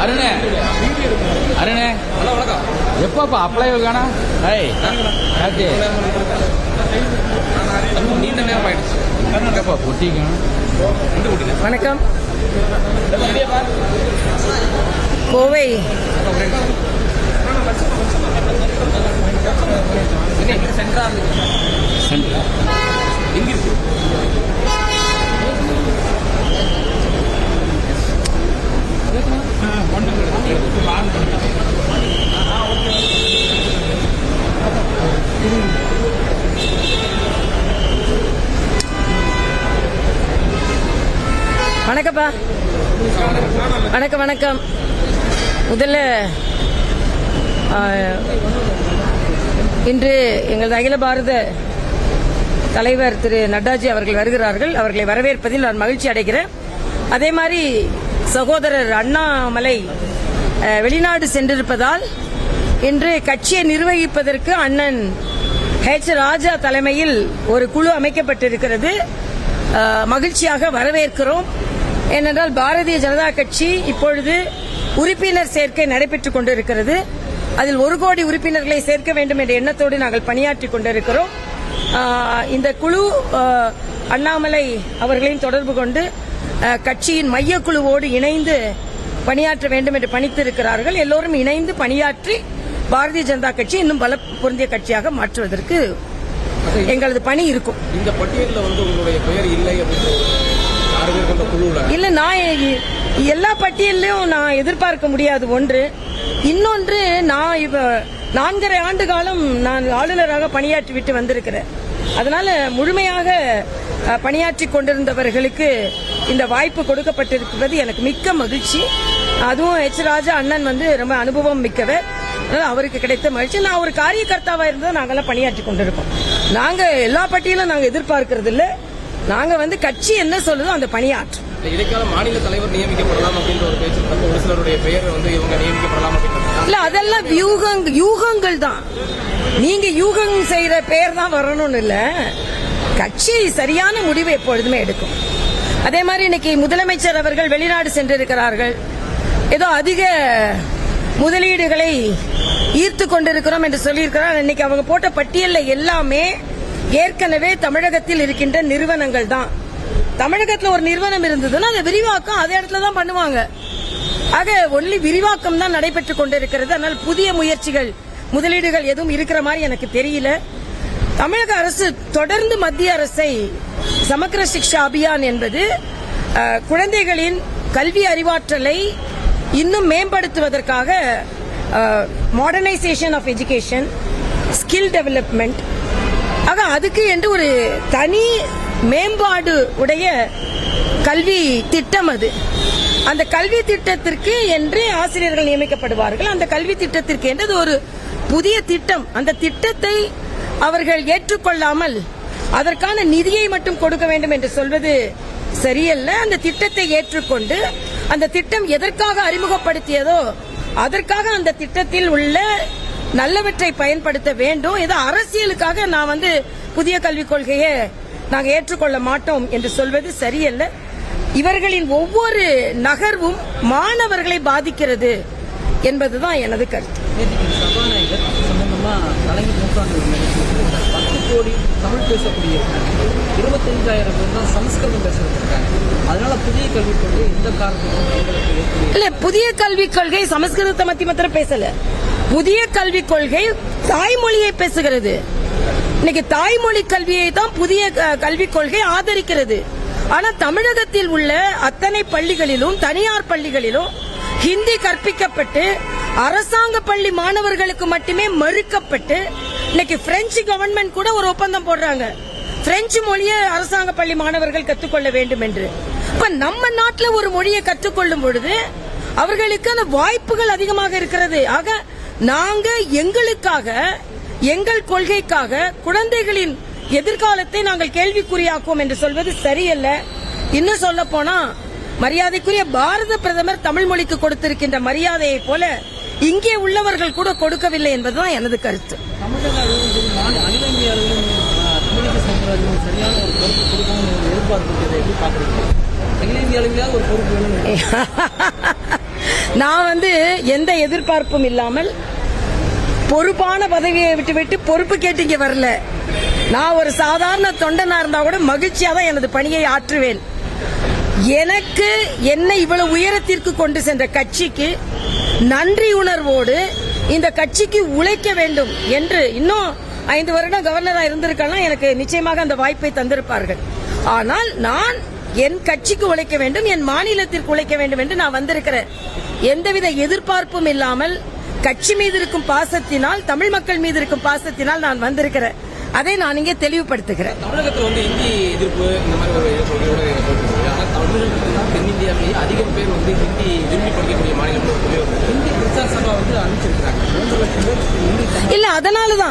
அருணே அருணே எப்பப்பா அப்ளை காணா நீண்ட நேரம் ஆயிடுச்சு பொட்டிங்க. வணக்கம். கோவை வணக்கப்பா. வணக்கம் வணக்கம். முதல்ல இன்று எங்களது அகில பாரத தலைவர் திரு நட்டாஜி அவர்கள் வருகிறார்கள். அவர்களை வரவேற்பதில் நான் மகிழ்ச்சி அடைகிறேன். அதே மாதிரி சகோதரர் அண்ணாமலை வெளிநாடு சென்றிருப்பதால் இன்று கட்சியை நிர்வகிப்பதற்கு அண்ணன் ஹெச் ராஜா தலைமையில் ஒரு குழு அமைக்கப்பட்டிருக்கிறது. மகிழ்ச்சியாக வரவேற்கிறோம். ஏனென்றால் பாரதிய ஜனதா கட்சி இப்பொழுது உறுப்பினர் சேர்க்கை நடைபெற்றுக் கொண்டிருக்கிறது. அதில் 1 கோடி உறுப்பினர்களை சேர்க்க வேண்டும் என்ற எண்ணத்தோடு நாங்கள் பணியாற்றிக் கொண்டிருக்கிறோம். இந்த குழு அண்ணாமலை அவர்களையும் தொடர்பு கொண்டு கட்சியின் மையக்குழுவோடு இணைந்து பணியாற்ற வேண்டும் என்று பணித்திருக்கிறார்கள். எல்லோரும் இணைந்து பணியாற்றி பாரதிய ஜனதா கட்சி இன்னும் பல பொருந்திய கட்சியாக மாற்றுவதற்கு எங்களது பணி இருக்கும். இந்த பட்டியலில் உங்களுடைய பெயர் இல்லை இல்ல, நான் எல்லா பட்டியலையும் நான் எதிர்பார்க்க முடியாது. ஒன்று, இன்னொன்று, நான் இப்ப 4.5 ஆண்டு காலம் நான் ஆளுநராக பணியாற்றி விட்டு வந்திருக்கிறேன். அதனால முழுமையாக பணியாற்றி கொண்டிருந்தவர்களுக்கு இந்த வாய்ப்பு கொடுக்கப்பட்டிருக்கிறது எனக்கு மிக்க மகிழ்ச்சி. அதுவும் ஹெச் ராஜா அண்ணன் ரொம்ப அனுபவம் மிக்கவர். அவருக்கு கிடைத்த மகிழ்ச்சி. நான் ஒரு காரியகர்த்தாவா இருந்தா நாங்கெல்லாம் பணியாற்றி கொண்டிருக்கோம். நாங்க எல்லா பட்டியலும் நாங்க எதிர்பார்க்கறது இல்ல. நாங்க கட்சி என்ன சொல்லுதோ அந்த பணியாற்றும். இடைக்கால மாநில தலைவர் நியமிக்கப்படலாம் அப்படின்ற ஒரு பேச்சு ஒரு சிலருடைய பெயர் இவங்க நியமிக்கப்படலாம் இல்ல, அதெல்லாம் யூகங்கள் தான். நீங்க யூகம் செய்யற பெயர் தான் வரணும்னு இல்ல. கட்சி சரியான முடிவு எப்பொழுதுமே எடுக்கும். அதே மாதிரி இன்னைக்கு முதலமைச்சர் அவர்கள் வெளிநாடு சென்றிருக்கிறார்கள். ஏதோ அதிக முதலீடுகளை ஈர்த்து கொண்டிருக்கிறோம் என்று சொல்லியிருக்கிறார். இன்னைக்கு அவங்க போட்ட பட்டியல்ல எல்லாமே ஏற்கனவே தமிழகத்தில் இருக்கின்ற நிறுவனங்கள் தான். தமிழகத்தில் ஒரு நிறுவனம் இருந்ததுன்னா அந்த விரிவாக்கம் அதே இடத்துல தான் பண்ணுவாங்க. ஆக ஒன்லி விரிவாக்கம் தான் நடைபெற்றுக் கொண்டிருக்கிறது. அதனால் புதிய முயற்சிகள் முதலீடுகள் எதுவும் இருக்கிற மாதிரி எனக்கு தெரியல. தமிழக அரசு தொடர்ந்து மத்திய அரசை சமக்கிர சிக்ஷா அபியான் என்பது குழந்தைகளின் கல்வி அறிவாற்றலை இன்னும் மேம்படுத்துவதற்காக modernisation of education, skill development, ஆக அதுக்கு என்று ஒரு தனி மேம்பாடு உடைய கல்வி திட்டம் அது. அந்த கல்வி திட்டத்திற்கு என்று ஆசிரியர்கள் நியமிக்கப்படுவார்கள். அந்த கல்வி திட்டத்திற்கு என்று ஒரு புதிய திட்டம். அந்த திட்டத்தை அவர்கள் ஏற்றுக்கொள்ளாமல் அதற்கான நிதியை மட்டும் கொடுக்க வேண்டும் என்று சொல்வது சரியல்ல. அந்த திட்டத்தை ஏற்றுக்கொண்டு அந்த திட்டம் எதற்காக அறிமுகப்படுத்தியதோ அதற்காக அந்த திட்டத்தில் உள்ள நல்லவற்றை பயன்படுத்த வேண்டும். ஏதோ அரசியலுக்காக நான் புதிய கல்விக் கொள்கையை நாங்கள் ஏற்றுக்கொள்ள மாட்டோம் என்று சொல்வது சரியல்ல. இவர்களின் ஒவ்வொரு நகர்வும் மாணவர்களை பாதிக்கிறது என்பதுதான் எனது கருத்து. சபாநாயகர் சம்பந்தமா கலைஞர் நூற்றாண்டு 10 கோடி தமிழ் பேசக்கூடிய 25,000 பேர் தான் சமஸ்கிருதம் பேசுறாங்க. அதனால புதிய கல்விக் கொள்கை இந்த காரணத்துக்கு இல்ல, புதிய கல்விக் கொள்கை சமஸ்கிருதத்தை மாத்திரம் பேசல. புதிய கல்விக் கொள்கை தாய்மொழியை பேசுகிறது. இன்னைக்கு தாய்மொழி கல்வியை தான் புதிய கல்விக் கொள்கை ஆதரிக்கிறது. ஆனா தமிழகத்தில் உள்ள அத்தனை பள்ளிகளிலும் தனியார் பள்ளிகளிலும் ஹிந்தி கற்பிக்கப்பட்டு அரசாங்க பள்ளி மாணவர்களுக்கு மட்டுமே மறுக்கப்பட்டு இன்னைக்கு பிரெஞ்சு கவர்மெண்ட் கூட ஒரு ஒப்பந்தம் போடுறாங்க. பிரெஞ்சு மொழியை அரசாங்க பள்ளி மாணவர்கள் கற்றுக்கொள்ள வேண்டும் என்று. இப்ப நம்ம நாட்டில் ஒரு மொழியை கற்றுக்கொள்ளும் பொழுது அவர்களுக்கான வாய்ப்புகள் அதிகமாக இருக்கிறது. ஆக நாங்க எங்களுக்காக எங்கள் கொள்கைக்காக குழந்தைகளின் எதிர்காலத்தை நாங்கள் கேள்விக்குறியாக்குவோம் என்று சொல்வது சரியல்ல. இன்னும் சொல்ல போனா மரியாதைக்குரிய பாரத பிரதமர் தமிழ் மொழிக்கு கொடுத்திருக்கின்ற மரியாதையை போல இங்கே உள்ளவர்கள் கூட கொடுக்கவில்லை என்பதுதான் எனது கருத்து. சரியான ஒரு கருத்து கொடுக்கணும்னு எதிர்பார்க்கிறது எப்படி பாக்குறீங்க? அகில இந்திய அளவிலாவது ஒரு பொறுப்பு வேணும். நான் எந்த எதிர்பார்ப்பும் இல்லாமல் பொறுப்பான பதவியை விட்டு பொறுப்பு கேட்டு இங்க வரல. நான் ஒரு சாதாரண தொண்டனா இருந்தா கூட மகிழ்ச்சியா தான் எனது பணியை ஆற்றுவேன். எனக்கு என்னை இவ்வளவு உயரத்திற்கு கொண்டு சென்ற கட்சிக்கு நன்றி உணர்வோடு இந்த கட்சிக்கு உழைக்க வேண்டும் என்று இன்னும் 5 வருடம் கவர்னரா இருந்திருக்கலாம், எனக்கு நிச்சயமாக அந்த வாய்ப்பை தந்திருப்பார்கள். ஆனால் நான் என் கட்சிக்கு உழைக்க வேண்டும், என் மாநிலத்திற்கு உழைக்க வேண்டும் என்று நான் வந்திருக்கிறேன். எந்தவித எதிர்பார்ப்பும் இல்லாமல் கட்சி மீது இருக்கும் பாசத்தினால், தமிழ் மக்கள் மீது இருக்கும் பாசத்தினால் நான் வந்திருக்கிறேன். அதை நான் இங்கே தெளிவுபடுத்துகிறேன். தமிழகத்தில் இந்தி எதிர்ப்பு இந்த மாதிரி ஒரு தமிழகத்தில் தென்னிந்தியாவிலேயே அதிகம் பேர் ஹிந்தி விரும்பி படிக்கக்கூடிய மாநிலம் ஹிந்தி பிரச்சார சபா அனுப்பிச்சிருக்காங்க. 3 லட்சம் பேர் இல்ல,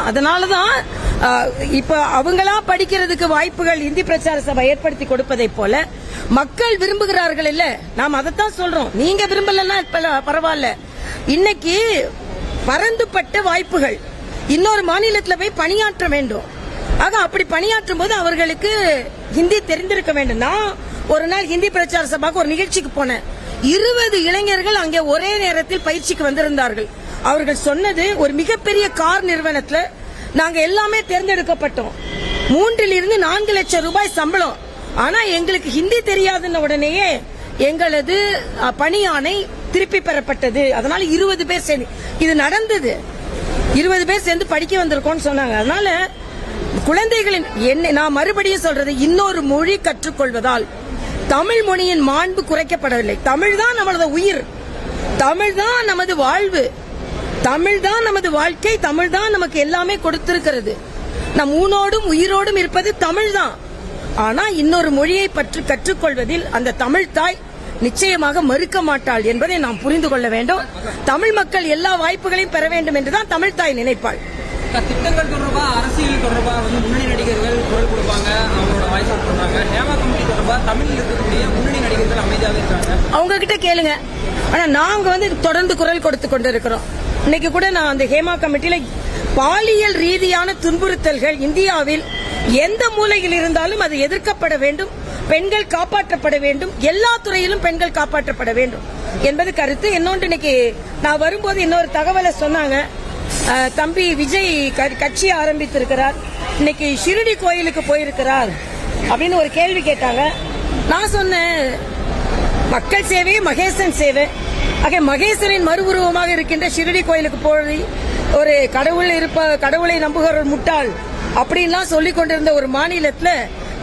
அதனாலதான் இப்ப அவங்களா படிக்கிறதுக்கு வாய்ப்புகள் இந்தி பிரச்சார சபை ஏற்படுத்தி கொடுப்பதை போல மக்கள் விரும்புகிறார்கள். இல்ல, நாம் அதைத்தான் சொல்றோம். நீங்க விரும்பலன்னா பரவாயில்ல. இன்னைக்கு பரந்துபட்ட வாய்ப்புகள், இன்னொரு மாநிலத்தில் போய் பணியாற்ற வேண்டும். ஆக அப்படி பணியாற்றும் போது அவர்களுக்கு ஹிந்தி தெரிந்திருக்க வேண்டும். நான் ஒரு நாள் ஹிந்தி பிரச்சார சபாக்கு ஒரு நிகழ்ச்சிக்கு போனேன். 20 இளைஞர்கள் அங்கே ஒரே நேரத்தில் பயிற்சிக்கு வந்திருந்தார்கள். அவர்கள் சொன்னது, ஒரு மிகப்பெரிய கார் நிறுவனத்துல நாங்க எல்லாமே தேர்ந்தெடுக்கப்பட்டோம். 3 இருந்து 4 லட்சம் ரூபாய் சம்பளம். ஆனா எங்களுக்கு ஹிந்தி தெரியாதுன்ன உடனேயே எங்களது பணியாணை திருப்பி பெறப்பட்டது. அதனால 20 பேர் சேர்ந்து இது நடந்தது. 20 பேர் சேர்ந்து படிக்க வந்திருக்கோம்னு சொன்னாங்க. அதனால குழந்தைகளின் நான் மறுபடியும் சொல்றது, இன்னொரு மொழி கற்றுக்கொள்வதால் தமிழ் மொழியின் மாண்பு குறைக்கப்படவில்லை. தமிழ் தான் நமது உயிர், தமிழ் தான் நமது வாழ்வு, தமிழ் தான் நமது வாழ்க்கை, தமிழ் தான் நமக்கு எல்லாமே கொடுத்திருக்கிறது. நம் ஊனோடும் உயிரோடும் இருப்பது தமிழ் தான். ஆனா இன்னொரு மொழியை பற்றி கற்றுக்கொள்வதில் அந்த தமிழ் தாய் நிச்சயமாக மறுக்க மாட்டாள் என்பதை நாம் புரிந்து கொள்ள வேண்டும். தமிழ் மக்கள் எல்லா வாய்ப்புகளையும் பெற வேண்டும் என்றுதான் தமிழ் தாய் நினைப்பாள். திட்டங்கள் தொடர்பா, அரசியல் தொடர்பா முன்னணி நடிகர்கள் குரல் கொடுப்பாங்க, அவங்களோட வாய்ஸ் அவுட் பண்றாங்க. ஹேமா கமிட்டி தொடர்பா தமிழில் இருக்கக்கூடிய முன்னணி நடிகர்கள் அமைதியாக இருக்காங்க. அவங்க கிட்ட கேளுங்க. ஆனா நாங்க தொடர்ந்து குரல் கொடுத்து கொண்டிருக்கிறோம். இன்னைக்கு கூட நான் அந்த ஹேமா கமிட்டியில பாலியல் ரீதியான துன்புறுத்தல்கள் இந்தியாவில் எந்த மூலையில் இருந்தாலும் அது எதிர்க்கப்பட வேண்டும், பெண்கள் காப்பாற்றப்பட வேண்டும், எல்லா துறையிலும் பெண்கள் காப்பாற்றப்பட வேண்டும் என்பது கருத்து. இன்னொன்று, இன்னைக்கு நான் வரும்போது இன்னொரு தகவலை சொன்னாங்க. தம்பி விஜய் கட்சி ஆரம்பித்திருக்கிறார், இன்னைக்கு ஷிரடி கோயிலுக்கு போயிருக்கிறார் அப்படின்னு ஒரு கேள்வி கேட்டாங்க. நான் சொன்னேன், மக்கள் சேவை மகேசன் சேவை. ஆக மகேசனின் மறு உருவமாக இருக்கின்ற ஷிரடி கோயிலுக்கு போய் ஒரு கடவுளை நம்புகிற ஒரு முட்டாள் அப்படின்லாம் சொல்லிக் கொண்டிருந்த ஒரு மாநிலத்துல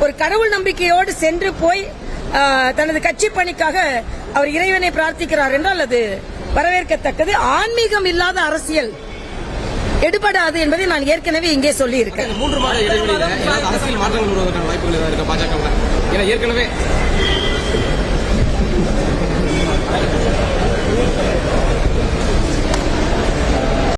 ஒரு கடவுள் நம்பிக்கையோடு சென்று போய் தனது கட்சி பணிக்காக அவர் இறைவனை பிரார்த்திக்கிறார் என்றால் அது வரவேற்கத்தக்கது. ஆன்மீகம் இல்லாத அரசியல் எடுபடாது என்பதை நான் ஏற்கனவே இங்கே சொல்லி இருக்கேன். 3 மாத இடைவெளியில் அரசியல் மாற்றங்கள் வருவதற்கான வாய்ப்புகள் இருக்கா பாஜக? ஏற்கனவே